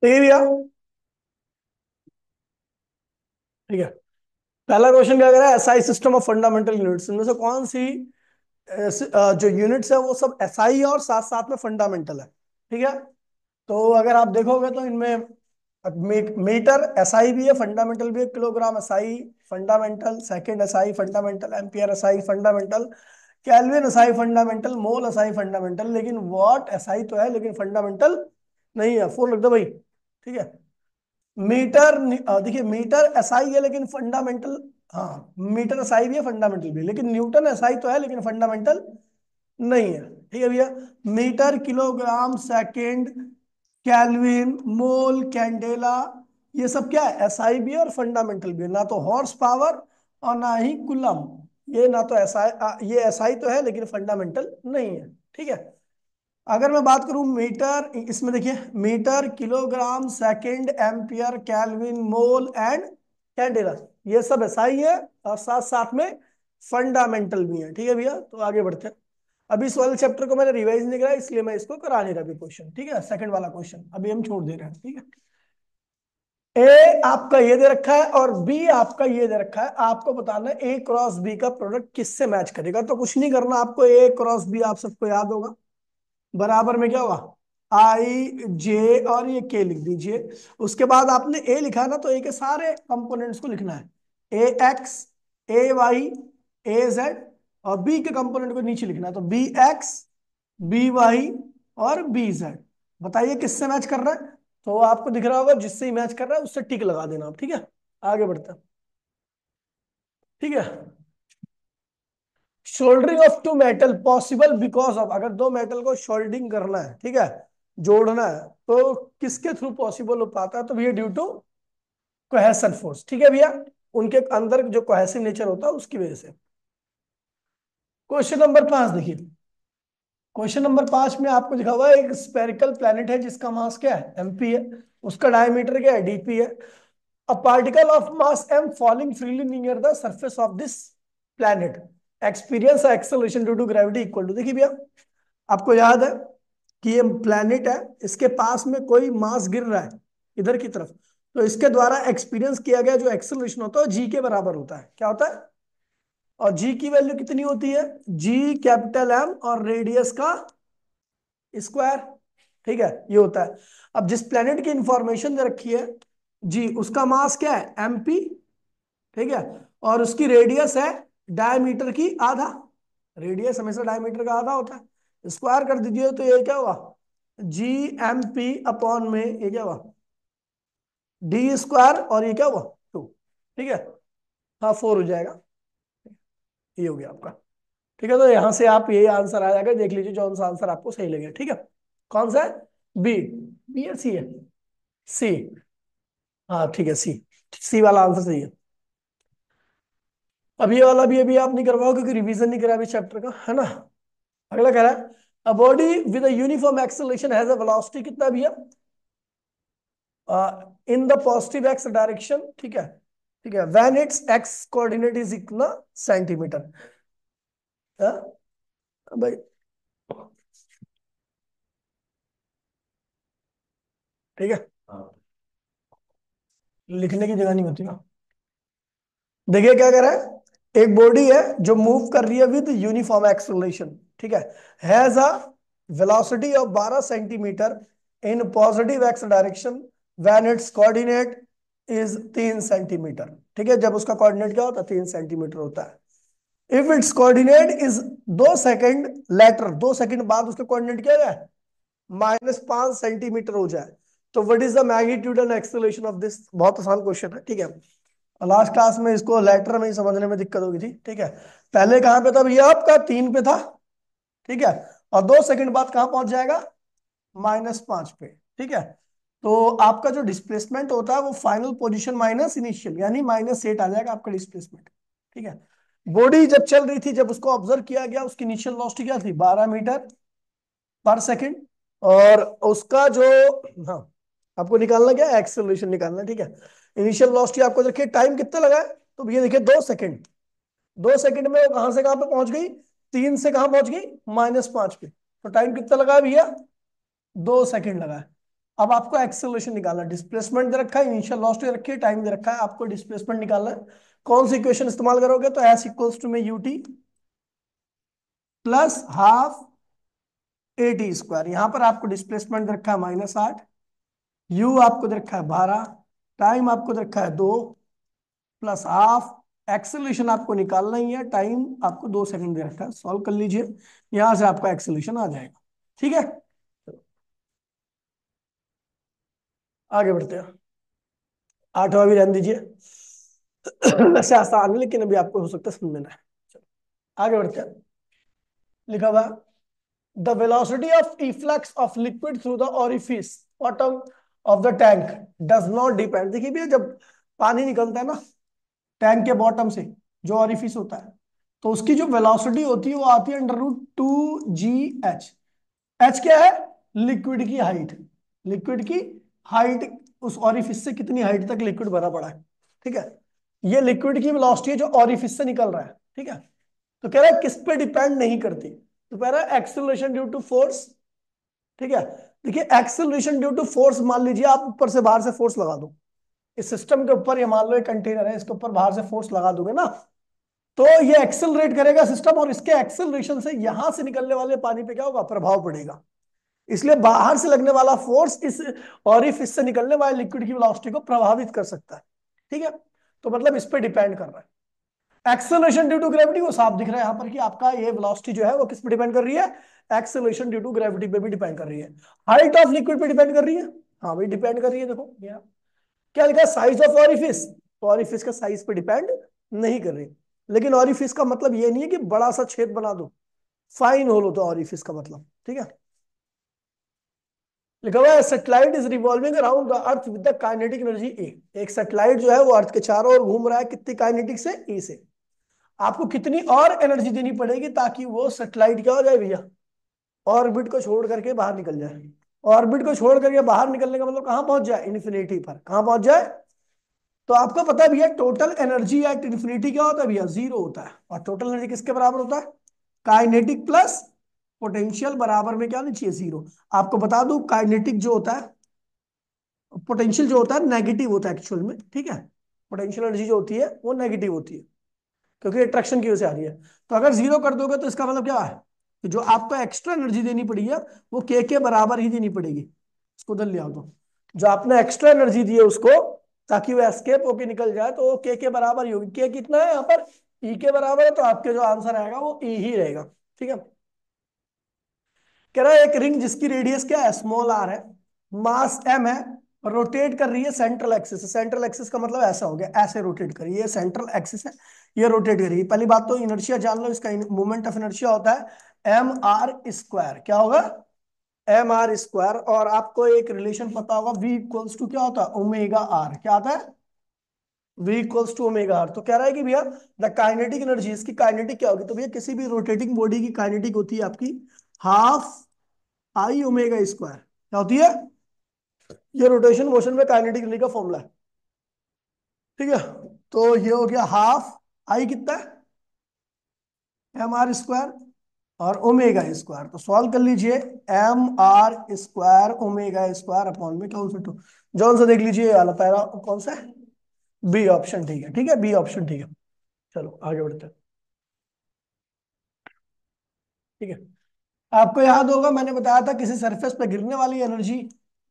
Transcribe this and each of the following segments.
ठीक है भैया। ठीक है। पहला क्वेश्चन क्या कह रहा है, SI system of fundamental units, इनमें से कौन सी जो यूनिट्स है वो सब एसआई और साथ साथ में फंडामेंटल है। ठीक है। तो अगर आप देखोगे तो इनमें मीटर एसआई भी है, फंडामेंटल भी है। Kilogram SI fundamental, second SI fundamental, ampere SI fundamental, kelvin SI fundamental, mole SI fundamental. लेकिन वॉट एसआई तो है लेकिन फंडामेंटल नहीं है। फोर लिख दो भाई। ठीक है। मीटर देखिए मीटर एसआई है लेकिन फंडामेंटल, हाँ मीटर एसआई भी है फंडामेंटल भी है, लेकिन न्यूटन एसआई तो है लेकिन फंडामेंटल नहीं है। ठीक है भैया। मीटर, किलोग्राम, सेकंड, केल्विन, मोल, कैंडेला, ये सब क्या है, एसआई भी है और फंडामेंटल भी है। ना तो हॉर्स पावर और ना ही कुलम। ये ना तो एसआई, ये एसआई तो है लेकिन फंडामेंटल नहीं है। ठीक है। अगर मैं बात करूं मीटर, इसमें देखिए metre, kilogram, second, ampere, kelvin, mole and candela, ये सब एसआई है और साथ साथ में फंडामेंटल भी है। ठीक है भैया, तो आगे बढ़ते हैं। अभी इस वाले चैप्टर को मैंने रिवाइज नहीं करा इसलिए मैं इसको करा नहीं रहा अभी क्वेश्चन। ठीक है, सेकंड वाला क्वेश्चन अभी हम छोड़ दे रहे हैं। ठीक है। ए आपका ये दे रखा है और बी आपका ये दे रखा है। आपको बताना है ए क्रॉस बी का प्रोडक्ट किससे मैच करेगा। तो कुछ नहीं करना आपको, ए क्रॉस बी आप सबको याद होगा, बराबर में क्या हुआ, आई जे और ये के लिख दीजिए। उसके बाद आपने ए लिखा है ना, तो ए के सारे कंपोनेंट्स को लिखना है। ए एक्स, ए वाई, ए जेड, और बी के कंपोनेंट को नीचे लिखना है। तो बी एक्स, बी वाई और बी जेड। बताइए किससे मैच कर रहा है। तो आपको दिख रहा होगा जिससे ही मैच कर रहा है उससे टिक लगा देना आप। ठीक है, आगे बढ़ते हैं। ठीक है। Soldering of two metal possible because of, अगर दो मेटल को शोल्डिंग करना है, ठीक है, जोड़ना है, तो किसके थ्रू पॉसिबल हो पाता है, तो भैया ड्यू टू कोहेशन फोर्स। ठीक है भैया, उनके अंदर जो कोहेसिव नेचर होता है उसकी वजह से। क्वेश्चन नंबर 5 देखिए। क्वेश्चन नंबर 5 में आपको दिखा हुआ है एक स्पेरिकल प्लेनेट है जिसका मास क्या है, एमपी है। उसका डायमीटर क्या है, डीपी है। A particle of mass M falling freely near the surface of this planet experience acceleration due to gravity equal to, देखिए भैया आपको याद है कि ये प्लेनेट है, इसके पास में कोई मास गिर रहा है इधर की तरफ, तो इसके द्वारा एक्सपीरियंस किया गया जो एक्सेलरेशन होता है जी के बराबर होता है। क्या होता है, और जी की वैल्यू कितनी होती है, जी कैपिटल एम और रेडियस का स्क्वायर। ठीक है, ये होता है। अब जिस प्लेनेट की इंफॉर्मेशन दे रखी है जी, उसका मास क्या है, एमपी। ठीक है, और उसकी रेडियस है डायमीटर की आधा। रेडियस हमेशा डायमीटर का आधा होता है। स्क्वायर कर दीजिए तो ये क्या हुआ, जी एम पी अपॉन में ये क्या हुआ, डी स्क्वायर, और ये क्या हुआ 2। ठीक है, हाँ 4 हो जाएगा। ये हो गया आपका। ठीक है, तो यहां से आप यही आंसर आ जाएगा, देख लीजिए जो सा आंसर आपको सही लगे। ठीक है, कौन सा है, बी, बी या सी है, सी। हाँ ठीक है, सी, सी वाला आंसर सही है। अब ये वाला भी अभी आप नहीं करवाओ क्योंकि रिवीजन नहीं करा अभी चैप्टर का, है ना। अगला कह रहा है a body with a uniform acceleration has a velocity कितना भी है, in the positive x direction. ठीक है, ठीक है, when it's x coordinate is इतना सेंटीमीटर। भाई ठीक है, लिखने की जगह नहीं होती ना। देखिए क्या कह रहा है, एक बॉडी है जो मूव कर रही है विद यूनिफॉर्म एक्सेलरेशन। ठीक है, has a velocity of 12 centimetre in positive x direction when it's coordinate is 3 centimetre. ठीक है, जब उसका कोऑर्डिनेट क्या होता है, 3 सेंटीमीटर होता है। If it's coordinate is 2 second later, 2 second बाद उसका कोऑर्डिनेट क्या है, -5 सेंटीमीटर हो जाए, तो what is the magnitude and acceleration of this. बहुत आसान क्वेश्चन है। ठीक है, लास्ट क्लास में इसको लेटर में ही समझने में दिक्कत होगी थी। ठीक है, पहले कहां पे था भैया, आपका 3 पे था। ठीक है, और 2 सेकंड बाद कहां पहुंच जाएगा, -5 पे। ठीक है, तो आपका जो डिस्प्लेसमेंट होता है वो फाइनल पोजीशन माइनस इनिशियल, यानी -8 आ जाएगा आपका डिस्प्लेसमेंट। ठीक है, बॉडी जब चल रही थी, जब उसको ऑब्जर्व किया गया, उसकी इनिशियल वेलोसिटी क्या थी, 12 मीटर पर सेकंड। और उसका जो, हाँ आपको निकालना क्या है, एक्सेलरेशन निकालना है। ठीक है, इनिशियल वेलोसिटी आपको देखिए टाइम कितना लगा है, तो भैया देखिए 2 सेकंड। 2 सेकंड में वो कहां से कहां पे पहुंच गई, 3 से कहां पहुंच गई, -5 पे। तो टाइम कितना लगा है भैया, 2 सेकंड लगा है। अब आपको एक्सेलरेशन निकालना है, डिस्प्लेसमेंट दे रखा है, इनिशियल वेलोसिटी दे रखी है, टाइम दे रखा है, आपको डिस्प्लेसमेंट निकालना है। कौन सी इक्वेशन इस्तेमाल करोगे? तो एस इक्वल्स टू में UT plus half A T square. यहां पर आपको डिस्प्लेसमेंट दे रखा है -8, यू आपको दे रखा है 12, टाइम आपको दे रखा है 2 प्लस हाफ। एक्सेलरेशन आपको निकालना ही है, टाइम आपको 2 सेकंड दे रखा है, सॉल्व कर लीजिए, यहां से आपका एक्सेलरेशन आ जाएगा। ठीक है, आगे बढ़ते हैं। आठवां भी रहने दीजिए। वैसे आसान है लेकिन अभी आपको हो सकता है समझ में ना आए। चलो, आगे बढ़ते हैं। लिखा हुआ the velocity of efflux of liquid through the orifice bottom of the tank does not depend. देखिए भैया, जब पानी निकलता है ना टैंक के बॉटम से, जो ओरिफिस होता है, तो उसकी जो वेलोसिटी होती है वो आती है √2 g h। एच क्या है? लिक्विड की हाइट। लिक्विड की हाइट, उस ओरिफिस से कितनी हाइट तक लिक्विड भरा पड़ा है। ठीक है, ये लिक्विड की वेलोसिटी है जो ओरिफिस से निकल रहा है। ठीक है, तो कह रहा है किस पे डिपेंड नहीं करती, तो कह रहा है एक्सेलरेशन ड्यू टू फोर्स। ठीक है, देखिए एक्सेलरेशन ड्यू टू फोर्स, मान लीजिए आप ऊपर से बाहर से फोर्स लगा दो इस सिस्टम के ऊपर, ये मान लो एक कंटेनर है, इसके ऊपर बाहर से फोर्स लगा दोगे ना, तो ये एक्सेलरेट करेगा सिस्टम, और इसके एक्सेलरेशन से यहां से निकलने वाले पानी पे क्या होगा? प्रभाव पड़ेगा। इसलिए बाहर से लगने वाला फोर्स इस ओरिफिस से निकलने वाले लिक्विड की वेलोसिटी को प्रभावित कर सकता है। ठीक है, तो मतलब इस पे डिपेंड कर रहा है। एक्सेलरेशन ड्यू टू ग्रेविटी वो साफ दिख रहा है यहां पर कि आपका ये वेलोसिटी जो है वो किस पे डिपेंड कर रही है? एक्सेलरेशन ड्यू टू ग्रेविटी पे भी डिपेंड कर रही है। हाइट ऑफ लिक्विड पे डिपेंड कर रही है, हाँ भाई डिपेंड कर रही है। देखो यहाँ क्या लिखा है? Size of orifice. ऑरिफिस का साइज पे डिपेंड नहीं कर रही, लेकिन ऑरिफिस का मतलब ये नहीं है कि बड़ा सा छेद बना दो, फाइन होल होता है ऑरिफिस का मतलब। ठीक है, लिखा हुआ है satellite is revolving around the earth with the kinetic energy E. एक सैटेलाइट जो है वो अर्थ के चारों ओर घूम रहा है, कितनी काइनेटिक से? ए से। आपको कितनी और एनर्जी देनी पड़ेगी ताकि वो सैटेलाइट क्या हो जाए भैया? ऑर्बिट को छोड़ करके बाहर निकल जाए। ऑर्बिट को छोड़ करके बाहर निकलने का मतलब कहां पहुंच जाए? इन्फिनिटी पर। कहां पहुंच जाए? तो आपको पता है भैया टोटल एनर्जी एट इन्फिनिटी क्या होता है भैया? जीरो होता है। और टोटल एनर्जी किसके बराबर होता है? काइनेटिक प्लस पोटेंशियल बराबर में क्या होना चाहिए? जीरो। आपको बता दूं काइनेटिक जो होता है, पोटेंशियल जो होता है नेगेटिव होता है एक्चुअल में। ठीक है, पोटेंशियल एनर्जी जो होती है वो नेगेटिव होती है, क्योंकि अट्रैक्शन की वजह से आ रही है। तो अगर जीरो कर दोगे तो इसका मतलब क्या है कि जो आपको एक्स्ट्रा एनर्जी देनी पड़ी है वो के बराबर ही देनी पड़ेगी। इसको उधर ले आओ, तो जो आपने एक्स्ट्रा एनर्जी दी है उसको, ताकि वो एस्केप होके निकल जाए, तो वो के बराबर ही होगी। के कितना है यहाँ पर? ई के बराबर है, तो आपके जो आंसर आएगा वो ई ही रहेगा। ठीक है, कह रहा है एक रिंग जिसकी रेडियस क्या है? स्मॉल आर है, मास एम है, रोटेट कर रही है सेंट्रल एक्सिस। सेंट्रल एक्सिस का मतलब ऐसा हो गया, ऐसे रोटेट करिए, ये सेंट्रल एक्सिस है, ये रोटेट करिए। पहली बात तो इनर्शिया जान लो, इसका मोमेंट ऑफ इनर्शिया होता है mr²। क्या होगा? mr²। और आपको एक रिलेशन पता होगा, v इक्वल्स टू क्या होता है? Omega R. क्या आता है? v equals to omega R. तो कह रहा है कि भैया द काइनेटिक एनर्जी, इसकी काइनेटिक क्या होगी? तो भैया किसी भी रोटेटिंग बॉडी की काइनेटिक होती है आपकी हाफ आई ओमेगा स्क्वायर। क्या होती है? ये रोटेशन मोशन में काइनेटिक एनर्जी का फॉर्मूला है। ठीक है, तो ये हो गया हाफ आई कितना है? mr², और ओमेगा स्क्वायर। तो सॉल्व कर लीजिए, mr², ओमेगा स्क्वायर अपॉन में कौन सा टू, जौन सा देख लीजिए ये वाला पहला कौन सा है? B option. ठीक है, ठीक है, बी ऑप्शन ठीक है। चलो आगे बढ़ते हैं। ठीक है, आपको याद होगा मैंने बताया था किसी सरफेस पे गिरने वाली एनर्जी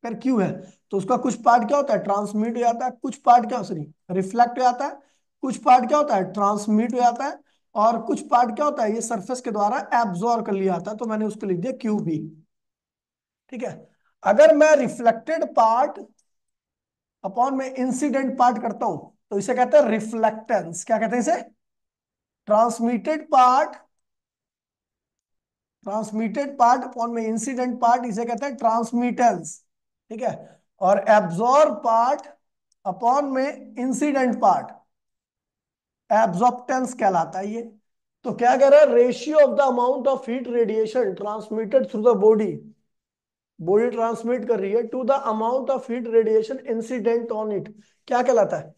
अगर क्यू है, तो उसका कुछ पार्ट क्या होता है? ट्रांसमिट हो जाता है, कुछ पार्ट क्या, सॉरी, रिफ्लेक्ट हो जाता है, कुछ पार्ट क्या होता है? ट्रांसमिट हो जाता है, और कुछ पार्ट क्या होता है? ये सरफेस के द्वारा एब्जॉर्ब कर लिया जाता है, तो मैंने उसको लिख दिया क्यू बी। ठीक है, अगर मैं रिफ्लेक्टेड पार्ट अपॉन में इंसिडेंट पार्ट करता हूं तो इसे कहते हैं रिफ्लेक्टेंस। क्या कहते हैं इसे? Transmitted part, transmitted part upon में इंसिडेंट पार्ट, इसे कहते हैं ट्रांसमिटेंस। ठीक है, और एब्जॉर्ब पार्ट अपॉन में इंसिडेंट पार्ट एब्जॉर्प्टेंस कहलाता है ये। तो क्या कह रहा है? Ratio of the amount of heat radiation transmitted through the body, body transmit कर रही है, to the amount of heat radiation incident on it, क्या कहलाता है?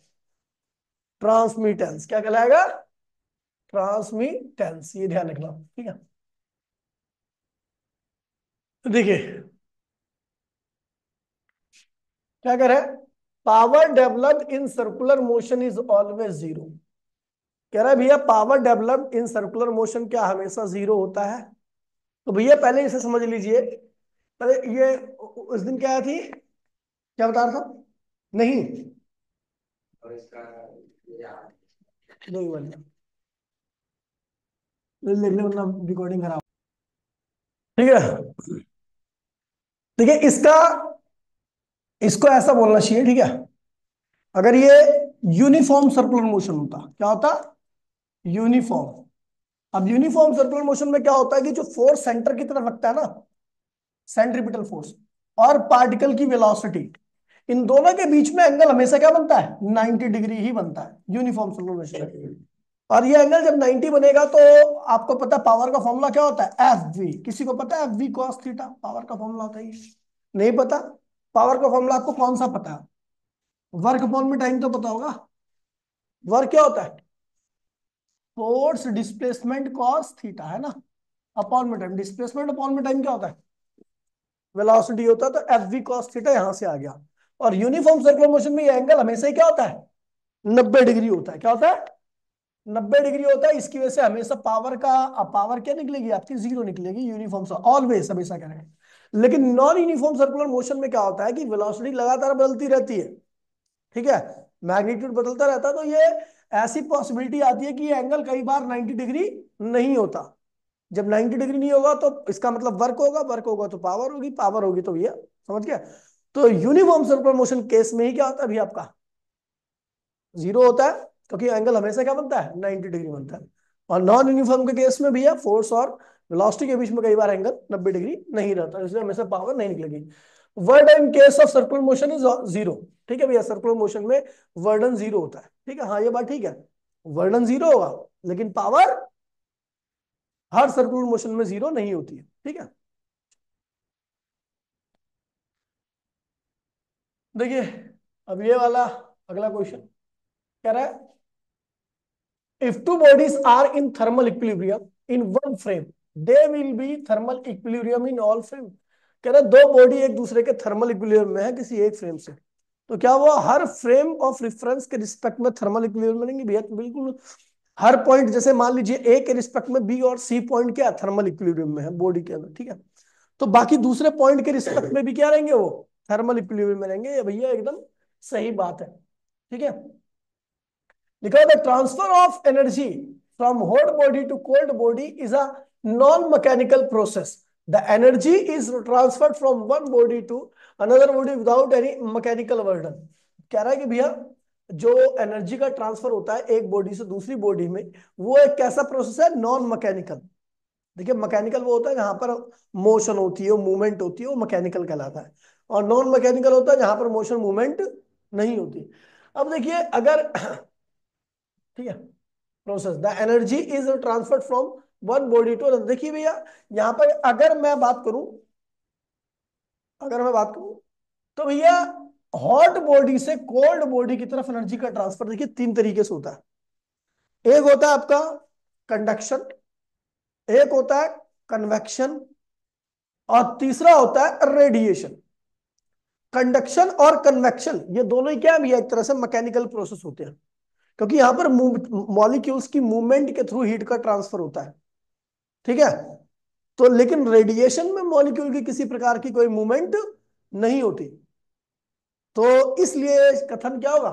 ट्रांसमिटेंस। क्या कहलाएगा? ट्रांसमिटेंस, ये ध्यान रखना। ठीक है, देखिए क्या कह रहा है? Power developed in circular motion is always zero. कह रहा है भैया power developed in circular motion क्या हमेशा जीरो होता है? तो भैया पहले इसे समझ लीजिए। पहले ये उस दिन क्या थी, क्या बता रहा था? नहीं, नहीं बनना, लिख ले वरना रिकॉर्डिंग खराब। ठीक है, देखिए इसका, इसको ऐसा बोलना चाहिए, ठीक है? अगर ये यूनिफॉर्म सर्कुलर मोशन होता, क्या होता? यूनिफॉर्म। अब यूनिफॉर्म सर्कुलर मोशन में क्या होता है कि जो फोर्स सेंटर की तरफ लगता है ना, सेंट्रीपिटल फोर्स, और पार्टिकल की वेलोसिटी, इन दोनों के बीच में एंगल हमेशा क्या बनता है? 90 डिग्री ही बनता है यूनिफॉर्म सर्कुलर मोशन में। और ये एंगल जब 90 बनेगा तो आपको पता है पावर का फॉर्मूला क्या होता है? F V. किसी को पता है F V cos theta power का फॉर्मूला होता है ये? नहीं पता? पावर का फॉर्मूला आपको कौन सा पता है? वर्क अपॉन में टाइम तो पता होगा। वर्क क्या होता है? फोर्स डिस्प्लेसमेंट कॉस थीटा, है ना? अपॉन में टाइम, डिस्प्लेसमेंट अपॉन में टाइम क्या होता है? वेलोसिटी होता है। तो एफ वी कॉस थीटा यहां से आ गया। और यूनिफॉर्म सर्कुलर मोशन में ये एंगल हमेशा ही क्या होता है? 90 डिग्री होता है। क्या होता है? 90 डिग्री होता है। इसकी वजह से हमेशा पावर का, पावर क्या निकलेगी आपकी? जीरो निकलेगी यूनिफॉर्म से, ऑलवेज, हमेशा करेंगे। लेकिन नॉन यूनिफॉर्म सर्कुलर मोशन में क्या होता है कि वेलोसिटी लगातार बदलती रहती है, ठीक है? मैग्नीट्यूड बदलता रहता है। तो ये ऐसी पॉसिबिलिटी आती है कि ये एंगल कई बार 90 डिग्री नहीं होता। जब 90 डिग्री नहीं होगा तो इसका मतलब वर्क होगा, वर्क होगा तो पावर होगी, पावर होगी तो ये, समझ गया? तो यूनिफॉर्म सर्कुलर मोशन केस में ही क्या होता है अभी आपका? जीरो होता है, क्योंकि एंगल हमेशा क्या बनता है? 90 डिग्री बनता है। और नॉन यूनिफॉर्म के केस में भी है, फोर्स और वेलोसिटी के बीच में कई बार एंगल 90 डिग्री नहीं रहता, इसलिए हमेशा पावर नहीं निकलेगी। Word in case of circular motion is zero. ठीक है भैया, सर्कुलर मोशन में वर्डन जीरो होता है, ठीक है? हाँ ये बात ठीक है, वर्डन जीरो होगा, लेकिन पावर हर सर्कुलर मोशन में जीरो नहीं होती है, ठीक है? देखिए अब ये वाला अगला क्वेश्चन कह रहा है, if two bodies are in thermal equilibrium in one frame, they will be thermal equilibrium in all frame। कह रहा है दो बॉडी एक दूसरे के थर्मल इक्विलिब्रियम में है किसी एक फ्रेम से, तो क्या वो हर फ्रेम ऑफ रेफरेंस के रिस्पेक्ट में थर्मल इक्विलिब्रियम बनेंगे? भैया तो बिल्कुल, हर पॉइंट, जैसे मान लीजिए ए के रिस्पेक्ट में बी और सी पॉइंट क्या थर्मल इक्विलिब्रियम में है बॉडी के अंदर, ठीक है? तो बाकी दूसरे पॉइंट के रिस्पेक्ट में भी क्या रहेंगे? वो थर्मल इक्विलिब्रियम में रहेंगे। ये भैया एकदम सही बात है, ठीक है? Because the transfer of energy from hot body to cold body is a non-mechanical process. The energy is transferred from one body to another body without any mechanical burden. कह रहा है कि भैया जो एनर्जी का ट्रांसफर होता है एक बॉडी से दूसरी बॉडी में, वो एक कैसा प्रोसेस है? Non mechanical. देखिए मैकेनिकल वो होता है जहां पर मोशन होती है, मूवमेंट होती है, वो मैकेनिकल कहलाता है। और नॉन मैकेनिकल होता है जहां पर मोशन मूवमेंट नहीं होती। अब देखिए अगर ठीक है, process the energy is transferred from one body to another. देखिए भैया यहां पर अगर मैं बात करूं तो भैया हॉट बॉडी से कोल्ड बॉडी की तरफ एनर्जी का ट्रांसफर देखिए तीन तरीके से होता है। एक होता है आपका कंडक्शन, एक होता है कन्वेक्शन, और तीसरा होता है रेडिएशन। कंडक्शन और कन्वेक्शन ये दोनों ही क्या है भैया? एक तरह से मैकेनिकल प्रोसेस होते हैं, क्योंकि यहां पर मॉलिक्यूल्स की मूवमेंट के थ्रू हीट का ट्रांसफर होता है, ठीक है? तो लेकिन रेडिएशन में मॉलिक्यूल की किसी प्रकार की कोई मूवमेंट नहीं होती। तो इसलिए कथन क्या होगा?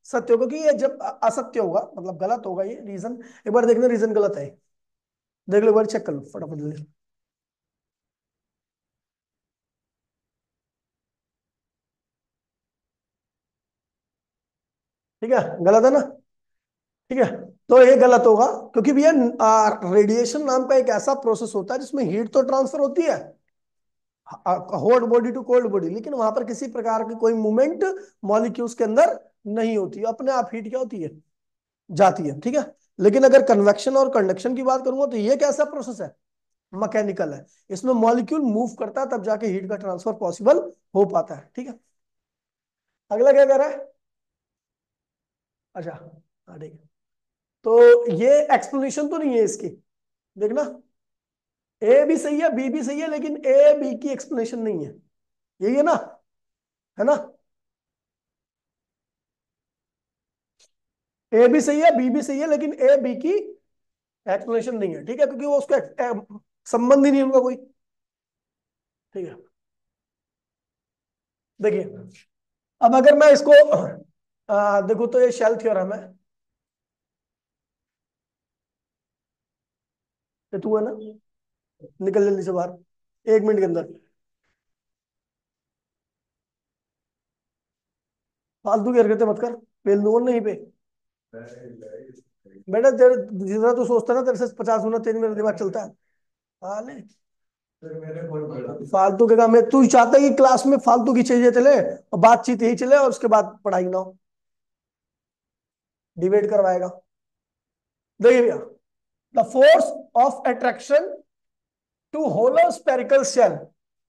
सत्य होगा। कि ये जब असत्य होगा मतलब गलत होगा ये रीजन। एक बार देखना रीजन गलत है, देख लो एक बार, चेक कर लो फटाफट जल्दी। ठीक है, गलत है ना? ठीक है, तो ये गलत होगा, क्योंकि भैया रेडिएशन नाम का एक ऐसा प्रोसेस होता है जिसमें हीट तो ट्रांसफर होती है hot body to cold body, लेकिन वहां पर किसी प्रकार की कोई मूवमेंट मॉलिक्यूल्स के अंदर नहीं होती, अपने आप हीट क्या होती है? जाती है, ठीक है? लेकिन अगर कन्वेक्शन और कंडक्शन की बात करूंगा तो ये कैसा प्रोसेस है? मैकेनिकल है। इसमें मॉलिक्यूल मूव करता है तब जाके हीट का ट्रांसफर पॉसिबल हो पाता है, ठीक है? अगला क्या कह रहा है? अच्छा, हाँ ठीक है। तो ये एक्सप्लेनेशन तो नहीं है इसकी, देखना, ए भी सही है बी भी सही है, लेकिन ए बी की एक्सप्लेनेशन नहीं है, यही है ना? है ना? ए भी सही है, बी भी सही है, लेकिन ए बी की एक्सप्लेनेशन नहीं है, ठीक है, क्योंकि वो उसका संबंध ही नहीं है उनका कोई। ठीक है, देखिए, अब अगर मैं इसको देखो तो ये शेल थ्योरम है, ये तू है ना, निकल जल्दी से बाहर 1 मिनट के अंदर। फालतू की हरकतें मत कर, पेल दूंगा नहीं पे। बेटा तेरे जितना तू सोचता है ना, तेरे से 50 गुना तेज मेरा दिमाग चलता है। हाँ ले, फालतू के काम में तू चाहता है कि क्लास में फालतू की चीजें चले और बातचीत यही चले और उसके बाद पढ़ाई ना हो, डिबेट करवाएगा। देखिए भैया, the force of attraction to hollow spherical shell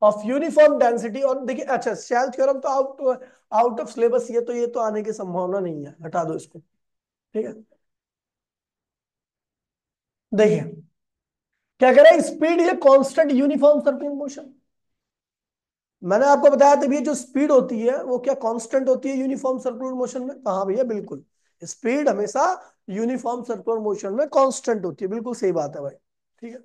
of uniform density, और देखिए अच्छा शेल थ्योरम तो आउट आउट ऑफ सिलेबस, ये तो आने की संभावना नहीं है, हटा दो इसको। ठीक है, देखिए क्या कह रहा है, speed is constant uniform circular motion. मैंने आपको बताया था भैया, जो स्पीड होती है वो क्या कांस्टेंट होती है यूनिफॉर्म सर्कुलर मोशन में, कहा भैया बिल्कुल, स्पीड हमेशा यूनिफॉर्म सर्कुलर मोशन में कांस्टेंट होती है, बिल्कुल सही बात है भाई। ठीक है,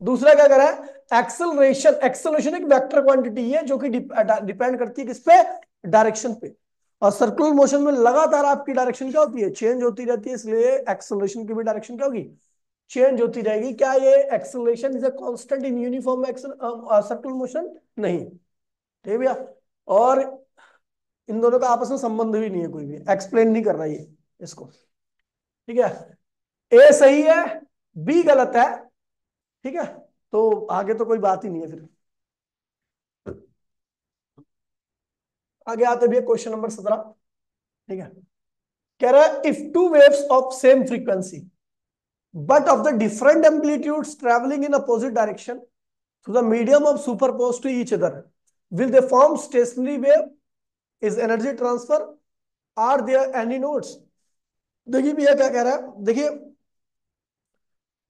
दूसरा क्या कर रहा है, एक्सेलरेशन, एक्सेलरेशन एक वेक्टर क्वांटिटी है जो कि डिपेंड करती है किस पे, डायरेक्शन पे, और सर्कुलर मोशन में लगातार आपकी डायरेक्शन क्या होती है, चेंज होती रहती है, इसलिए एक्सेलरेशन की भी डायरेक्शन क्या होगी, चेंज होती रहेगी। क्या ये acceleration is a constant in uniform circular motion? नहीं। ठीक है भैया, और इन दोनों का आपस में संबंध भी नहीं है, कोई भी एक्सप्लेन नहीं कर रहा ये इसको। ठीक है, ए सही है, बी गलत है। ठीक है, तो आगे तो कोई बात ही नहीं है फिर। आगे आते भी क्वेश्चन नंबर 17। ठीक है, कह रहा है if two waves of same frequency but of the different amplitudes traveling in opposite direction through the medium of superposed to each other, will they form stationary wave? Is energy transfer? Are there any nodes? देखिए भैया क्या कह रहा है, देखिए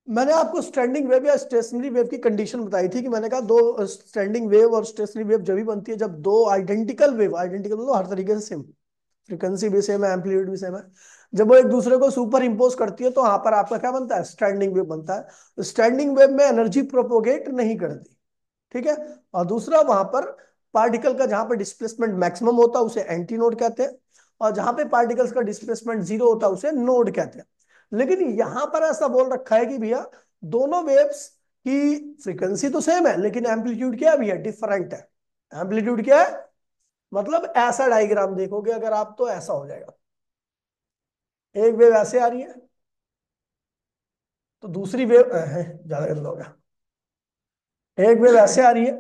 मैंने आपको standing wave या स्टेशनरी वेव की कंडीशन बताई थी, कि मैंने कहा दो स्टैंडिंग वेव और स्टेशनरी वेव जब भी बनती है जब दो आइडेंटिकल वेव, आइडेंटिकल मतलब हर तरीके से सेम, फ्रीक्वेंसी भी सेम है, एम्पलीट्यूड भी सेम है, जब वो एक दूसरे को सुपर इंपोज करती है तो वहां पर आपका क्या बनता है, स्टैंडिंग वेव बनता है। स्टैंडिंग वेव में एनर्जी प्रोपोगेट नहीं करती। ठीक है, और दूसरा वहां पर पार्टिकल का जहां पर डिस्प्लेसमेंट मैक्सिमम होता है उसे एंटी नोड कहते हैं, और जहां पे पार्टिकल्स का डिस्प्लेसमेंट जीरो होता है उसे नोड कहते हैं। लेकिन यहां पर ऐसा बोल रखा है कि भैया दोनों वेव्स की फ्रीक्वेंसी तो सेम है, लेकिन एम्पलीट्यूड क्या है भैया, डिफरेंट है। एम्पलीट्यूड क्या है, मतलब ऐसा डायग्राम देखोगे अगर आप तो ऐसा हो जाएगा, एक वेव ऐसे आ रही है तो दूसरी वेव ज्यादा गंदा हो गया, एक वेव ऐसे आ रही है,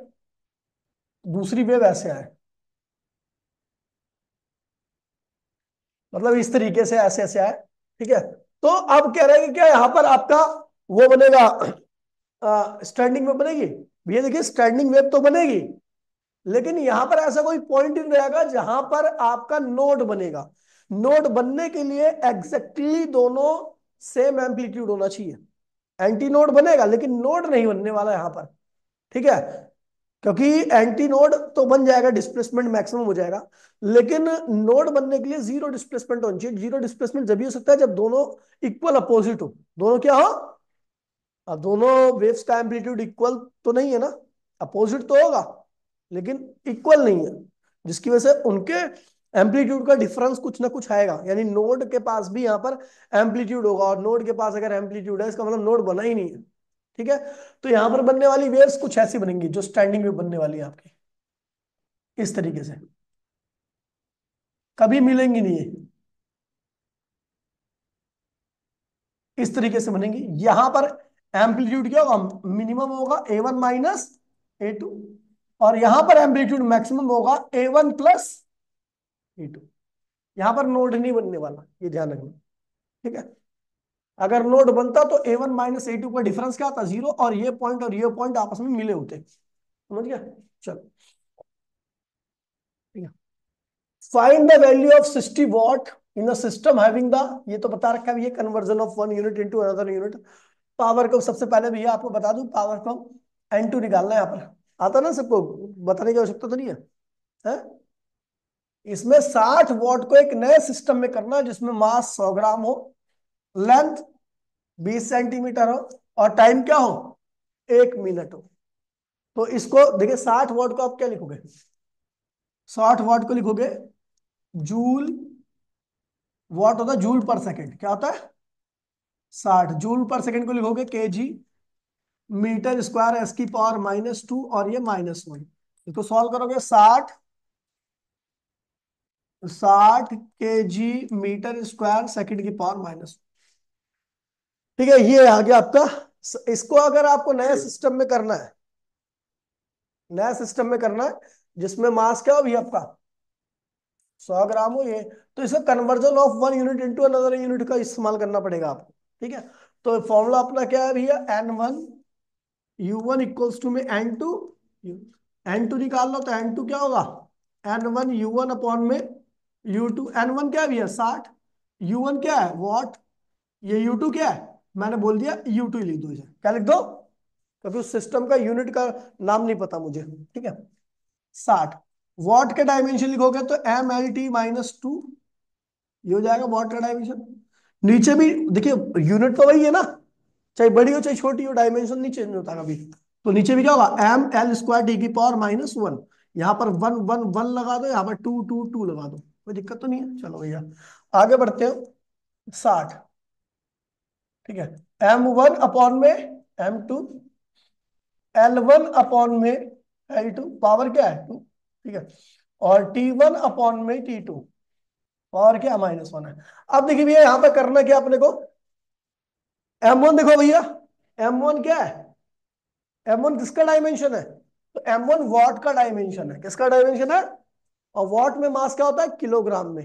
दूसरी वेव ऐसे आए, मतलब इस तरीके से ऐसे ऐसे आए। ठीक है, तो अब कह रहे हैं कि क्या यहाँ पर आपका वो बनेगा, स्टैंडिंग वेव बनेगी। भैया देखिए स्टैंडिंग वेव तो बनेगी, लेकिन यहां पर ऐसा कोई पॉइंट नहीं रहेगा जहां पर आपका नोड बनेगा। नोड बनने के लिए एग्जैक्टली दोनों सेम एम्पलीट्यूड होना चाहिए, एंटी नोड बनेगा लेकिन नोड नहीं बनने वाला यहां पर। ठीक है, क्योंकि एंटी नोड तो बन जाएगा, डिस्प्लेसमेंट मैक्सिमम हो जाएगा, लेकिन नोड बनने के लिए जीरो डिस्प्लेसमेंट होनी चाहिए। जीरो डिस्प्लेसमेंट जब भी हो सकता है जब दोनों इक्वल अपोजिट हो, दोनों क्या हो, अब दोनों वेव्स का एम्पलीट्यूड इक्वल तो नहीं है ना, अपोजिट तो होगा लेकिन इक्वल नहीं है, जिसकी वजह से उनके एम्पलीट्यूड का डिफरेंस कुछ ना कुछ आएगा, यानी नोड के पास भी यहाँ पर एम्पलीट्यूड होगा, और नोड के पास अगर एम्पलीट्यूड है इसका मतलब नोड बना ही नहीं है। ठीक है, तो यहां पर बनने वाली वेव्स कुछ ऐसी बनेंगी जो स्टैंडिंग वेव बनने वाली है आपकी, इस तरीके से, कभी मिलेंगी नहीं है, इस तरीके से बनेंगी। यहां पर एम्पलीट्यूड क्या होगा, मिनिमम होगा A1 माइनस A2, और यहां पर एम्पलीट्यूड मैक्सिमम होगा A1 प्लस A2। यहां पर नोड नहीं बनने वाला, ये ध्यान रखना। ठीक है, अगर नोड बनता तो A1 माइनस A2 का डिफरेंस क्या था, जीरो, और ये पॉइंट आपस में मिले होते। समझ गया, चलो ठीक है। Find the value of 60 what in the system having the, ये तो बता रखा है ये conversion of one unit into another unit. Power को सबसे पहले भैया आपको बता दूं, पावर को N2 निकालना है यहाँ पर, आता ना सबको, बताने की आवश्यकता तो नहीं है, है? इसमें 60 वॉट को एक नए सिस्टम में करना है जिसमें मास 100 ग्राम हो, लेंथ 20 सेंटीमीटर हो, और टाइम क्या हो, 1 मिनट हो। तो इसको देखिए, 60 वॉट को आप क्या लिखोगे, 60 वॉट को लिखोगे जूल, वॉट होता है जूल पर सेकंड, क्या होता है 60 जूल पर सेकंड को लिखोगे केजी मीटर स्क्वायर एस की पावर -2, और ये -1। इसको सॉल्व करोगे, 60 केजी मीटर स्क्वायर सेकंड की पावर माइनस, ठीक है, ये आ गया आपका। इसको अगर आपको नए सिस्टम में करना है, नया सिस्टम में करना है जिसमें मास क्या हो भी आपका 100 ग्राम हो ये, तो इसका conversion of one unit into another unit का इस्तेमाल करना पड़ेगा आपको, ठीक है। तो फॉर्मूला अपना क्या है भैया, N1 U1 इक्वल्स टू में N2 निकाल लो, तो N2 क्या होगा, N1 U1 अपॉन में U2। N1 क्या है भैया 60, U1 क्या है वॉट, ये U2 क्या है, मैंने बोल दिया U2 ही लिख दो, इसे क्या लिख दो, क्योंकि उस सिस्टम का यूनिट का नाम नहीं पता मुझे, ठीक है। 60 वॉट के डायमेंशन लिखोगे तो MLT-2, ये हो जाएगा वॉट का डायमेंशन। नीचे भी देखिए, यूनिट तो वही है ना, चाहे बड़ी हो चाहे छोटी हो, डायमेंशन नहीं चेंज होता कभी। तो नीचे भी क्या होगा, ML² T की पावर -1। यहाँ पर 1 1 1 लगा दो, यहाँ पर 2 2 2 लगा दो, कोई दिक्कत तो नहीं है। चलो भैया आगे बढ़ते हैं, 60, ठीक है। M1 अपॉन में M2, L1 अपॉन में L2, पावर क्या है 2, ठीक है, और T1 अपॉन में T2, पावर क्या -1 है। अब देखिए भैया यहाँ पे करना क्या अपने को, M1 देखो भैया, M1 क्या है, M1 किसका डायमेंशन है, तो M1 वॉट का डायमेंशन है, किसका डायमेंशन है, और वॉट में मास क्या होता है किलोग्राम में।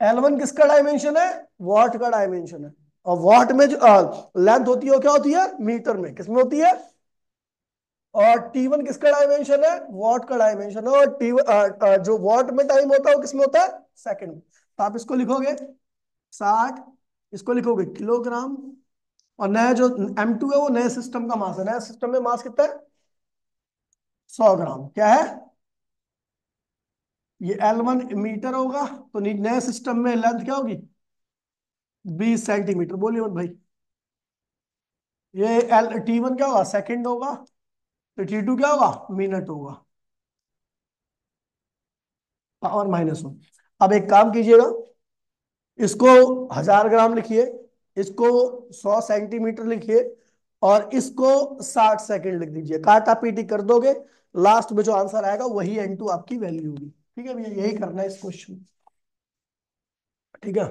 L1 किसका डायमेंशन है, वॉट का डायमेंशन है, और वॉट में जो लेंथ होती है वो क्या होती है मीटर में, किसमें होती है, और T1 किसका डायमेंशन है, वॉट का डायमेंशन है, और जो वॉट में टाइम होता है वो किसमें होता है सेकंड में। तो आप इसको लिखोगे 60, इसको लिखोगे किलोग्राम, और नया जो M2 है वो नए सिस्टम का मास है, नया सिस्टम में मास कितना है 100 ग्राम, क्या है, ये L1 मीटर होगा, तो नए सिस्टम में लेंथ क्या होगी 20 सेंटीमीटर, बोलिए मत भाई। ये T1 क्या होगा सेकंड होगा, तो T2 क्या होगा मिनट होगा, पावर -1। अब एक काम कीजिएगा, इसको 1000 ग्राम लिखिए, इसको 100 सेंटीमीटर लिखिए, और इसको 60 सेकंड लिख दीजिए, काटा पीटी कर दोगे, लास्ट में जो आंसर आएगा वही N2 आपकी वैल्यू होगी, ठीक है भैया, यही करना है इस क्वेश्चन, ठीक है।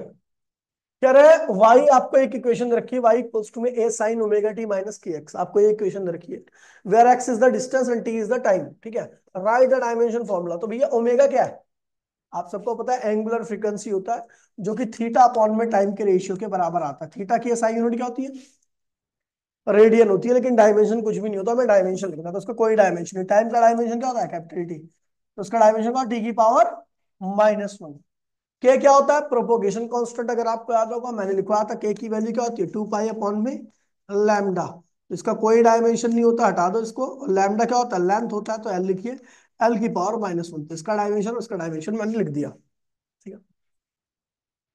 कह रहे हैं वाई, आपको एक इक्वेशन रखी है, वाई इक्वल्स टू में A sine omega T minus K X, आपको ये इक्वेशन रखी है, where X is the distance and T is the time, ठीक है। राइट द डायमेंशन फॉर्मूला, तो भैया ओमेगा क्या है, आप सबको पता है एंगुलर फ्रीक्वेंसी होता है, जो कि थीटा अपॉन में टाइम के रेशियो के बराबर आता है। थीटा की एसआई यूनिट क्या होती है, रेडियन होती है, लेकिन डायमेंशन कुछ भी नहीं होता, हमें डायमेंशन लिखना, तो उसका कोई डायमेंशन नहीं, टाइम का डायमेंशन क्या होता है कैपिटल टी, तो उसका डायमेंशन का टी की पावर -1। के क्या होता है प्रोपोगेशन कांस्टेंट, अगर आपको याद होगा मैंने लिखवाया था, के की वैल्यू क्या होती है 2 पाई अपॉन में लैम्डा, इसका कोई डायमेंशन नहीं होता, हटा दो इसको। लैम्डा क्या होता है लेंथ होता है, तो एल लिखिए, एल की पावर -1, तो इसका डायमेंशन उसका डायमेंशन मैंने लिख दिया, ठीक है।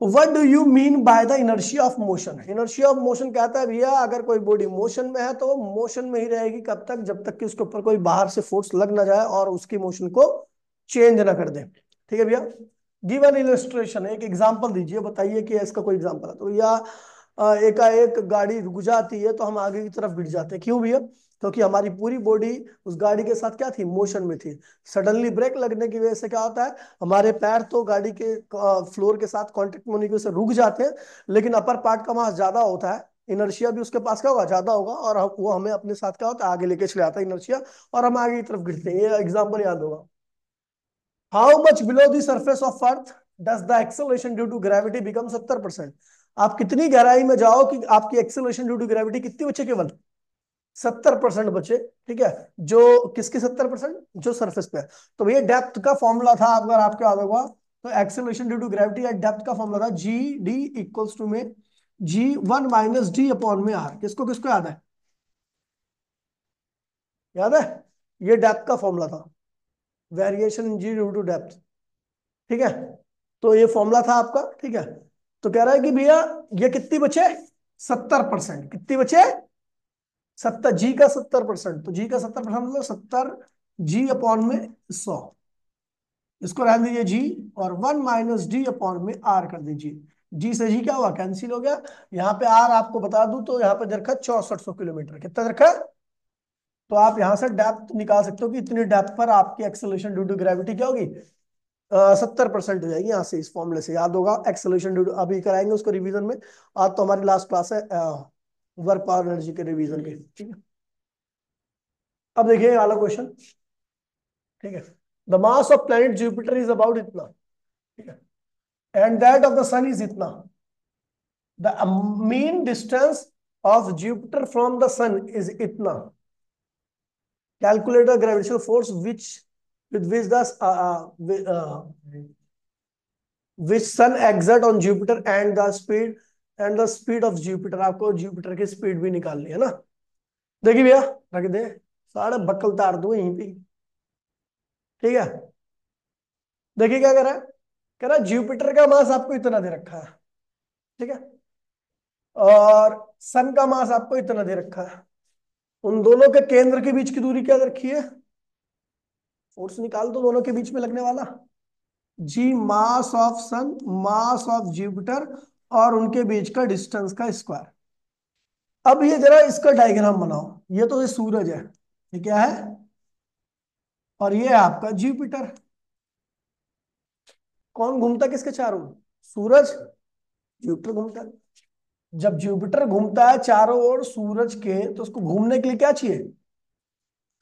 What do you mean by the inertia of motion, inertia of motion कहता है भैया अगर कोई बॉडी मोशन में है तो वो मोशन में ही रहेगी, कब तक, जब तक कि उसके ऊपर कोई बाहर से फोर्स लग ना जाए और उसकी मोशन को चेंज ना कर दे, ठीक है भैया। गिव एन इलस्ट्रेशन, एक एग्जांपल दीजिए, बताइए कि इसका कोई एग्जांपल है, तो भैया एकाएक गाड़ी रुक जाती है तो हम आगे की तरफ गिर जाते हैं, क्यों भैया, क्योंकि हमारी पूरी बॉडी उस गाड़ी के साथ क्या थी मोशन में थी। सडनली ब्रेक लगने की वजह से क्या होता है, हमारे पैर तो गाड़ी के फ्लोर के साथ कांटेक्ट में होने की वजह से रुक जाते हैं, लेकिन अपर पार्ट का मास ज्यादा होता है, इनर्शिया भी उसके पास क्या होगा ज्यादा होगा, और वो हमें अपने साथ क्या होता है आगे लेके चले जाता है इनर्शिया, और हम आगे की तरफ गिरते हैं। ये एग्जाम्पल याद होगा। How much below the surface of earth does the acceleration due to gravity become 70%, आप कितनी गहराई में जाओ कि आपकी एक्सेलरेशन ड्यू टू ग्रेविटी कितनी बचे, केवल 70% बचे, ठीक है। जो किसकी 70%, जो सरफेस पे है। तो भैया डेप्थ का फॉर्मूला था, अगर आपको याद होगा, तो एक्सेलरेशन ड्यू टू ग्रेविटी या डेप्थ का फॉर्मूला था जी डी इक्वल्स टू में G1 - D अपॉन में आर, किसको किसको याद है, याद है, ये डेप्थ का फॉर्मूला था, variation in G due to depth, ठीक है, तो ये फॉर्मूला था आपका। ठीक है, तो कह रहा है कि भैया ये कितनी बचे, 70%। कितनी बचे, 70, जी का 70%। तो जी का 70% मतलब 70 जी अपॉन में 100। इसको रहने दीजिए जी, और 1 - डी अपॉन में आर कर दीजिए। जी से जी क्या हुआ, कैंसिल हो गया। यहाँ पे आर आपको बता दूं तो यहाँ पे दरखत 6400 किलोमीटर। कितना दरखत, तो आप यहां से डेप्थ निकाल सकते हो कि इतनी डेप्थ पर आपकी एक्सेलरेशन ड्यू टू ग्रेविटी क्या होगी, 70% हो जाएगी। यहाँ से इस फॉर्मूले से याद होगा, एक्सेलरेशन ड्यू टू, अभी कराएंगे उसको रिवीजन में। आज तो हमारी लास्ट क्लास है वर्क पावर एनर्जी के रिवीजन की। ठीक है, अब देखिए ये वाला क्वेश्चन। ठीक है, the mass of planet Jupiter is about इतना, ठीक है, and that of the sun is इतना। The mean distance of Jupiter from the sun is इतना। Calculate the gravitational force which with which the which sun exert on Jupiter and the speed of Jupiter। आपको Jupiter की speed भी निकालनी है ना। देखिए भैया, रख दे, सारे बक्कल तार दो यहीं पे। ठीक है, देखिए क्या कह रहा है जुपिटर का मास आपको इतना दे रखा है। ठीक है, और सन का मास आपको इतना दे रखा है। उन दोनों के केंद्र के बीच की दूरी क्या दे रखी है, फोर्स निकाल दो दोनों के बीच में लगने वाला। G mass of sun, mass of Jupiter, और उनके बीच का डिस्टेंस का स्क्वायर। अब ये जरा इसका डायग्राम बनाओ। ये तो ये सूरज है, ये क्या है, और ये है आपका जुपिटर। कौन घूमता है किसके चारों ओर, सूरज। जुपिटर घूमता है। जब जुपिटर घूमता है चारों ओर सूरज के, तो उसको घूमने के लिए क्या चाहिए,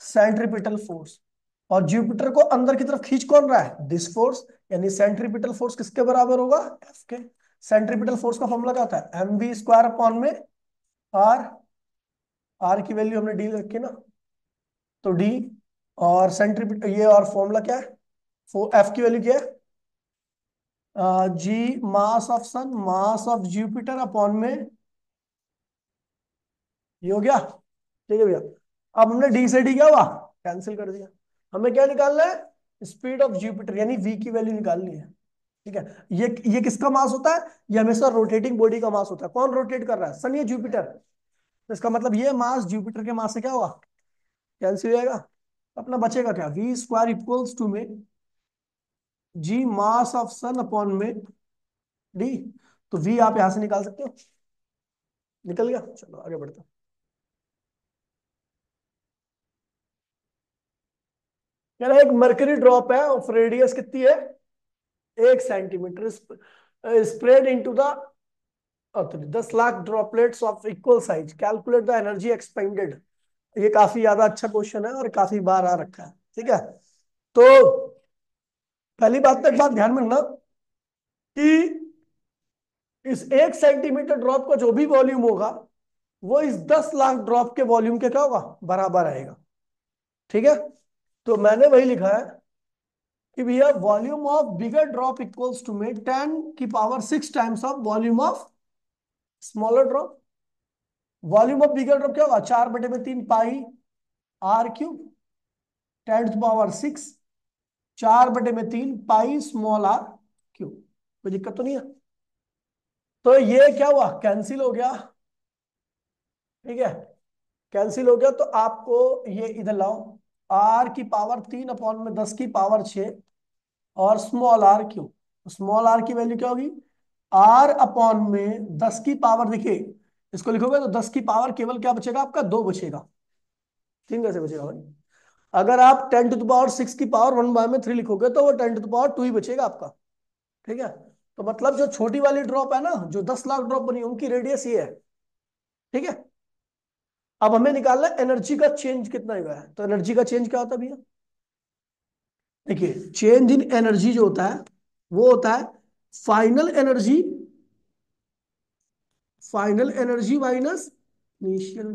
सेंट्रीपिटल फोर्स। और जुपिटर को अंदर की तरफ खींच कौन रहा है, दिस फोर्स। यानी सेंट्रीपिटल फोर्स किसके बराबर होगा, एफ के। सेंट्रीपिटल फोर्स का फॉर्मूला क्या होता है, एम वी स्क्वायर अपॉन में आर। आर की वैल्यू हमने डी रखी ना, तो डी, और सेंट्रीपिटल ये, और फॉर्मूला क्या है, एफ की वैल्यू क्या है, G mass of sun, mass of Jupiter upon में, ये हो गया। ठीक है भैया, अब हमने डी से डी क्या हुआ, कैंसिल कर दिया। हमें क्या निकालना है, स्पीड ऑफ जुपिटर, यानी वी की वैल्यू निकालनी है। ठीक है, ये किसका मास होता है, ये हमेशा रोटेटिंग बॉडी का मास होता है। कौन रोटेट कर रहा है, सन या जुपिटर। तो इसका मतलब ये मास जुपिटर के मास से क्या होगा, कैंसिल हो जाएगा। अपना बचेगा क्या, वी स्क्वायर इक्वल्स टू में जी मास ऑफ सन अपॉन में डी। तो वी आप यहां से निकाल सकते हो, निकल गया। चलो आगे बढ़ते हैं। कह रहा है एक मरकरी ड्रॉप है, ऑफ रेडियस कितनी है, 1 centimetre, spread into the 10 lakh droplets of equal size, calculate the energy expanded. ये काफी ज्यादा अच्छा क्वेश्चन है और काफी बार आ रखा है। ठीक है, तो पहली बात तो एक बात ध्यान में रखना कि इस 1 सेंटीमीटर ड्रॉप का जो भी वॉल्यूम होगा, वो इस 10 लाख ड्रॉप के वॉल्यूम के क्या होगा, बराबर आएगा। ठीक है, तो मैंने वही लिखा है कि भैया volume of bigger drop equals to में 10 की power 6 times of volume of smaller drop. Volume of bigger drop क्या होगा, 4/3 pi r³ 10 to the power 6, 4/3 pi small r³। कोई दिक्कत तो नहीं है। तो ये क्या हुआ, कैंसिल हो गया। ठीक है, कैंसिल हो गया, तो आपको ये इधर लाओ, r की पावर 3/10 की पावर 6, और स्मॉल r³ स्मॉल r की वैल्यू क्या होगी, r/10 की पावर, देखिए इसको लिखोगे तो 10 की पावर केवल क्या बचेगा आपका, 2 बचेगा। 3 कैसे बचेगा भाई, अगर आप 10 to the power 6 की पावर 1/3 लिखोगे तो वो 10 to the power 2 ही बचेगा आपका। ठीक है, तो मतलब जो छोटी वाली ड्रॉप है ना, जो 10 लाख ड्रॉप बनी उनकी रेडियस ये है। ठीक है, अब हमें निकालना है एनर्जी का चेंज कितना हुआ है। तो एनर्जी का चेंज क्या होता है भैया, देखिए चेंज इन एनर्जी जो होता है वो होता है final energy, final energy minus initial.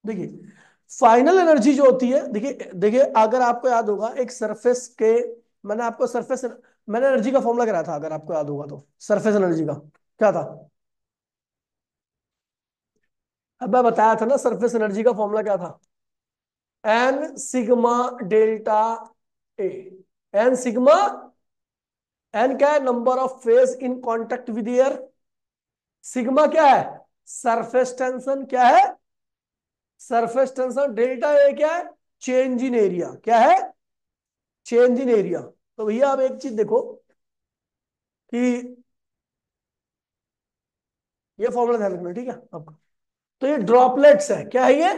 देखिए फाइनल एनर्जी जो होती है, देखिए देखिए अगर आपको याद होगा एक सरफेस के, मैंने आपको सरफेस, मैंने एनर्जी का फॉर्मूला कराया था, अगर आपको याद होगा तो सरफेस एनर्जी का क्या था। अब मैं बताया था ना सरफेस एनर्जी का फॉर्मूला क्या था, N sigma delta A. N sigma N क्या है, number of phase in contact with air. Sigma क्या है, सरफेस टेंशन। क्या है, सरफेस टेंशन। डेल्टा ए क्या है, चेंज इन एरिया। क्या है, चेंज इन एरिया। तो भैया आप एक चीज देखो कि ये फॉर्मूला ध्यान रखना, ठीक है आपका। तो ये ड्रॉपलेट्स है, क्या है ये,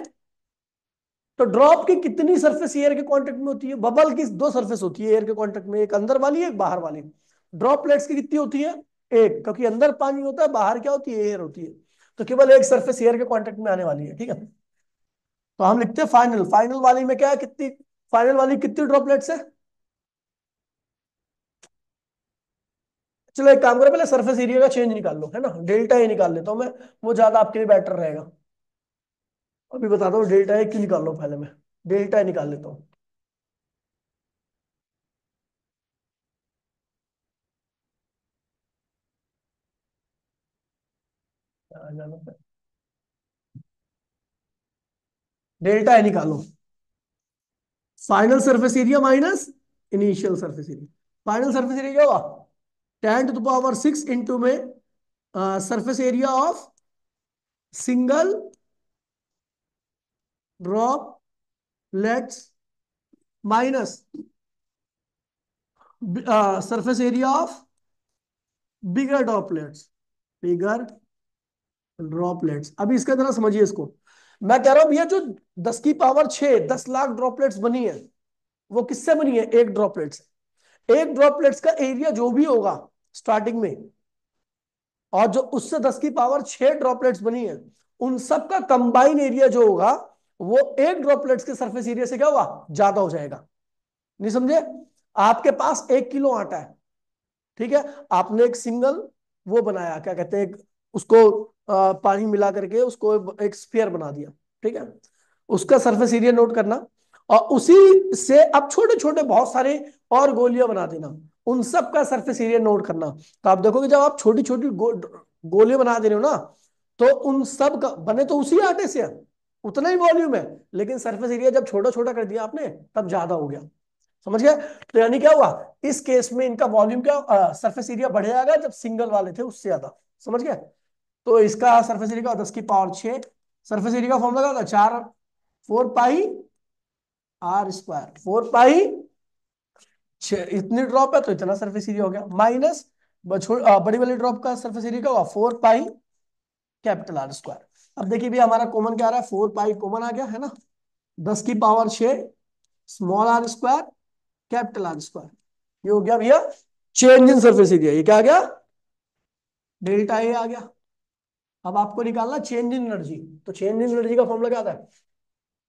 तो ड्रॉप की कितनी सरफेस एयर के कांटेक्ट में होती है, बबल की दो सरफेस होती है एयर के कांटेक्ट में, एक अंदर वाली एक बाहर वाली। ड्रॉपलेट्स की कितनी होती है, एक, क्योंकि अंदर पानी होता है, बाहर क्या होती है, एयर होती है। तो केवल एक सरफेस एयर के कांटेक्ट में आने वाली है, ठीक है। तो हम लिखते हैं फाइनल, फाइनल वाली में क्या है, कितनी, फाइनल वाली कितनी ड्रॉपलेट्स है। चलो एक काम करो, पहले सरफेस एरिया का चेंज निकाल लो, है ना, डेल्टा ए निकाल लेता हूं मैं, वो ज्यादा आपके लिए बेटर रहेगा। अभी बताता हूँ डेल्टा ए क्यों निकाल लो, पहले मैं डेल्टा ए निकाल लेता हूँ। डेल्टा ए निकालो, final surface area minus initial surface area. Final surface area क्या होगा, 10⁶ इंटू में surface area of single drop let's minus surface area of bigger droplets, bigger droplets. अभी इसका जरा समझिए इसको। मैं कह रहा हूं भैया जो 10⁶ 10 लाख ड्रॉपलेट्स बनी है, वो किससे बनी है, एक ड्रॉपलेट से। एक ड्रॉपलेट्स का एरिया जो भी होगा स्टार्टिंग में, और जो उससे 10⁶ ड्रॉपलेट्स बनी है, उन सब का कंबाइन एरिया जो होगा, वो एक ड्रॉपलेट्स के सरफेस एरिया से क्या होगा, ज्यादा हो जाएगा। नहीं समझे, आपके पास 1 किलो आटा है, ठीक है, आपने एक सिंगल वो बनाया, क्या कहते हैं, उसको पानी मिला करके उसको एक स्फीयर बना दिया, ठीक है। उसका सरफेस एरिया नोट करना, और उसी से अब छोटे छोटे बहुत सारे और गोलियां बना देना, उन सब का सरफेस एरिया नोट करना। तो आप देखोगे जब आप छोटी छोटी गोलियां बना दे रहे हो ना, तो उन सब का बने तो उसी आटे से है, उतना ही वॉल्यूम है, लेकिन सरफेस एरिया जब छोटा छोटा कर दिया आपने, तब ज्यादा हो गया। समझ गए, तो यानी क्या हुआ, इस केस में इनका वॉल्यूम क्या, सरफेस एरिया बढ़ जाएगा जब सिंगल वाले थे उससे ज्यादा। समझ गए, तो इसका सरफेस एरिया का 10⁶ सरफेस एरिया का फॉर्मूला क्या होता है, 4 4 पाई r स्क्वायर, 4 पाई, इतनी ड्रॉप है तो इतना सरफेस एरिया हो गया, माइनस बड़ी वाली ड्रॉप का सरफेस एरिया क्या होगा, 4 पाई R स्क्वायर। अब देखिए भी हमारा कॉमन क्या आ रहा है, 4 पाई कॉमन आ गया है ना, 10⁶ small r square R square, ये हो गया भैया चेंज इन सरफेस एरिया। ये क्या आ गया, डेल्टा ए आ गया। अब आपको निकालना चेंज इन एनर्जी, तो चेंज इन एनर्जी का फॉर्मूला क्या आता है,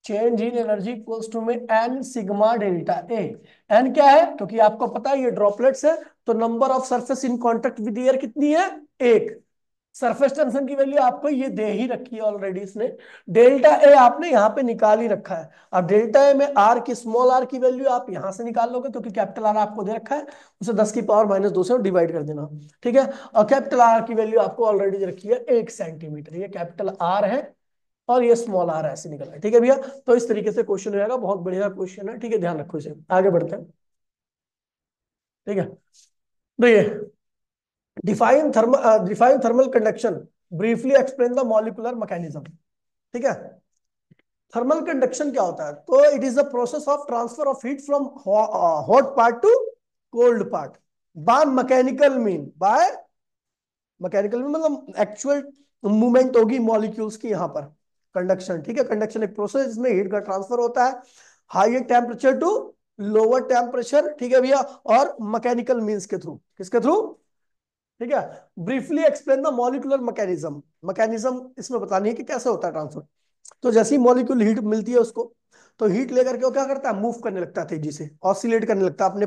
change in energy equals to में N sigma delta A. N क्या है, क्योंकि आपको पता है ये ड्रॉपलेट्स है, तो number of surface in contact with air कितनी है, एक। सरफेस टेंशन की वैल्यू आपको ये दे ही रखी है ऑलरेडी इसने, डेल्टा ए आपने यहाँ पे निकाल ही रखा है। अब डेल्टा ए में आर की, स्मॉल आर की वैल्यू आप यहां से निकाल लोगे, क्योंकि कैपिटल आर आपको दे रखा है, उसे 10⁻² से डिवाइड कर देना, ठीक है। और कैपिटल आर की वैल्यू आपको ऑलरेडी दे रखी है 1 सेंटीमीटर, ये कैपिटल आर है और ये स्मॉल आर ऐसे निकल रहा है, ठीक है भैया। तो इस तरीके से क्वेश्चन हो जाएगा, बहुत बढ़िया क्वेश्चन है, ठीक है, ध्यान रखो इसे, आगे बढ़ते हैं, ठीक है। देखिए, define thermal conduction, briefly explain the molecular mechanism, ठीक है। थर्मल कंडक्शन क्या होता है, तो it is the process of transfer of heat from hot part two cold part by mechanical mean, by mechanical mean मतलब एक्चुअल मूवमेंट होगी molecules की यहाँ पर, कंडक्शन, ठीक है। कंडक्शन एक प्रोसेस जिसमें हीट का ट्रांसफर होता है high temperature to lower temperature, ठीक है भैया, और मैकेनिकल मीन्स के थ्रू, किसके थ्रू, ठीक है। Briefly explain the molecular mechanism, mechanism इसमें बतानी है कि कैसे होता है ट्रांसफर। तो जैसे ही मॉलिक्यूल हीट मिलती है उसको, तो हीट लेकर के वो क्या करता है, मूव करने लगता है तेजी से, ऑसिलेट करने लगता है अपने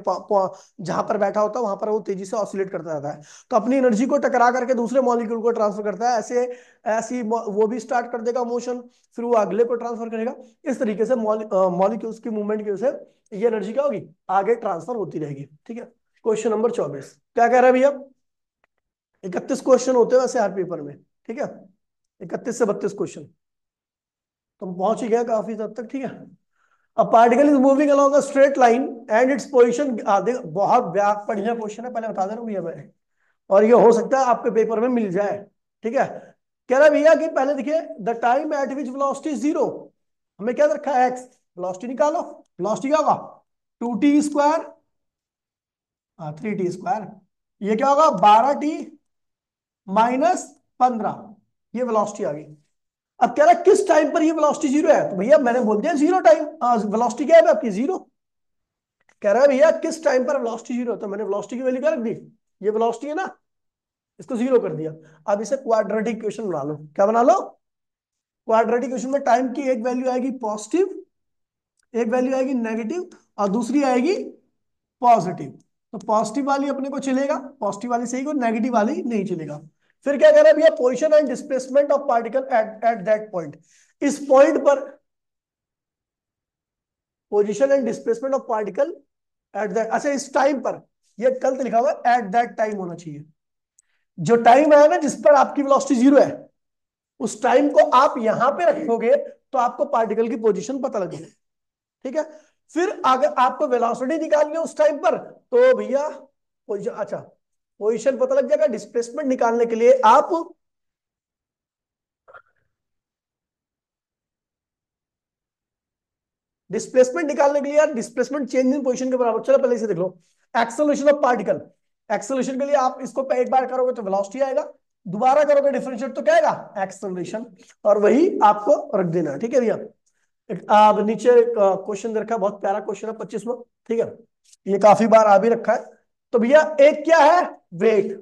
जहां पर बैठा होता है वहां पर वो तेजी से ऑसिलेट करता रहता है, तो अपनी एनर्जी को टकरा करके दूसरे मॉलिक्यूल को ट्रांसफर करता है, ऐसे ऐसी वो भी स्टार्ट कर देगा मोशन, फिर वो अगले को ट्रांसफर करेगा। इस तरीके से मॉलिक्यूल्स की मूवमेंट की वजह से ये एनर्जी क्या होगी, आगे ट्रांसफर होती रहेगी, ठीक है। क्वेश्चन नंबर 24 क्या कह रहा है भैया, 31 क्वेश्चन होते हैं वैसे हर पेपर में, ठीक है, 31 से 32 क्वेश्चन, तो हम पहुंच ही गए काफी हद तक, ठीक है। A particle is moving along a straight line and its position. बहुत बढ़िया क्वेश्चन है, पहले बता दे रहा हूँ भैया मैं, और ये हो सकता है आपके पेपर में मिल जाए। ठीक है, कह रहा है भैया कि पहले देखिए, the time eight which velocity zero, हमें क्या रखा है एक्स, वेलोसिटी निकालो। वेलोसिटी क्या होगा, 2t² 3t², ये क्या होगा 12t - 15, ये वेलोसिटी आ गई। अब कह रहा है किस टाइम पर ये वेलोसिटी जीरो है, तो भैया मैंने बोल दिया जीरो टाइम, वेलोसिटी क्या है आपकी जीरो। कह रहा है भैया किस टाइम पर वेलोसिटी जीरो, तो मैंने वेलोसिटी की वैल्यू क्या रख दी, ये वेलोसिटी है ना, इसको जीरो कर दिया। अब इसे क्वाड्रेटिक इक्वेशन बना लो, क्या बना लो, क्वाड्रेटिक इक्वेशन में टाइम की एक वैल्यू आएगी पॉजिटिव, एक वैल्यू आएगी नेगेटिव, और दूसरी आएगी पॉजिटिव। तो पॉजिटिव वाली अपने को चलेगा, पॉजिटिव वाली सही को, नेगेटिव वाली नहीं चलेगा। फिर क्या कह रहा है भैया, position and displacement of particle at at that point, इस पॉइंट पर position and displacement of particle at that, अच्छा इस टाइम पर, ये गलत लिखा हुआ है, एट दैट टाइम होना चाहिए। जो टाइम है ना जिस पर आपकी वेलोसिटी जीरो है, उस टाइम को आप यहां पे रखोगे तो आपको पार्टिकल की पोजीशन पता लग जाएगी। ठीक है, फिर अगर आपको वेलोसिटी निकालनी है उस टाइम पर, तो भैया पोजीशन, अच्छा पोजीशन पता लग जाएगा। डिस्प्लेसमेंट निकालने के लिए आप, डिस्प्लेसमेंट निकालने के लिए यार, डिस्प्लेसमेंट चेंज इन पोजीशन के बराबर, चलो पहले इसे देख लो। एक्सेलरेशन ऑफ पार्टिकल, एक्सेलरेशन के लिए आप इसको एक बार करोगे तो वेलोसिटी आएगा, दोबारा करोगे डिफरेंशिएट तो क्या आएगा, एक्सेलरेशन, और वही आपको रख देना है। ठीक है भैया, अब नीचे क्वेश्चन दे रखा है, बहुत प्यारा क्वेश्चन है 25वां। ठीक है, ये काफी बार आ भी रखा है। तो भैया एक क्या है, वेट,